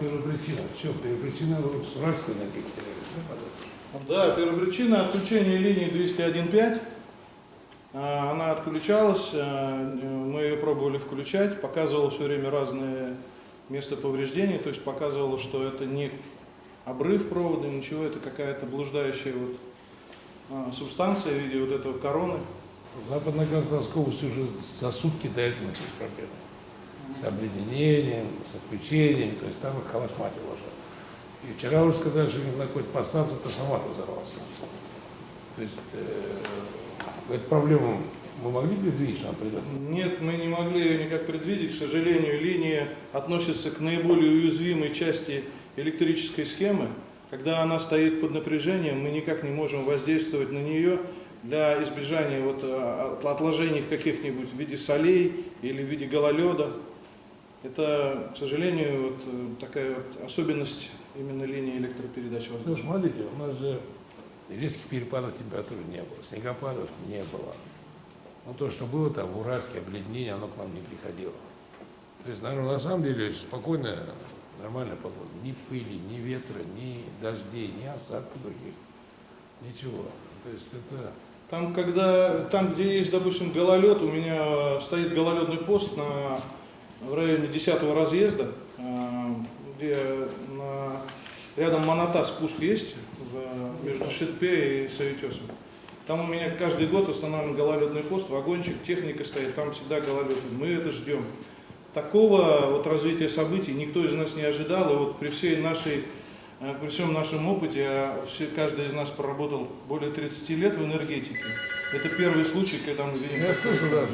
первопричина. Все, первопричина с Уральской энергетики. Да, первопричина отключения линии 201.5. Она отключалась, мы ее пробовали включать, показывала все время разные места повреждений, то есть показывала, что это не обрыв провода, ничего, это какая-то блуждающая субстанция в виде вот этого короны. В Западно-Казахской области уже за сутки до этого начались проблемы. С обледенением, с отключением, то есть там их холошматило уже. И вчера уже сказали, что на какой-то подстанции трансформатор взорвался. То есть эту проблему мы могли предвидеть, что она придет? Нет, мы не могли ее никак предвидеть. К сожалению, линия относится к наиболее уязвимой части электрической схемы. Когда она стоит под напряжением, мы никак не можем воздействовать на нее для избежания отложений каких-нибудь в виде солей или в виде гололеда. Это, к сожалению, такая особенность именно линии электропередач. Ну, смотрите, у нас же резких перепадов температуры не было, снегопадов не было. Ну, то, что было там в Уральске, обледенение, оно к нам не приходило. То есть, наверное, на самом деле спокойная, нормальная погода. Ни пыли, ни ветра, ни дождей, ни осадков других, ничего. То есть это... Там, где есть, допустим, гололед, у меня стоит гололедный пост в районе 10-го разъезда, где рядом Маната спуск есть между Шитпе и Савитесом. Там у меня каждый год устанавливаем гололедный пост, вагончик, техника стоит, там всегда гололед. Мы это ждем. Такого развития событий никто из нас не ожидал, и при всем нашем опыте, каждый из нас проработал более 30 лет в энергетике, это первый случай, когда мы видим... Я слышу даже.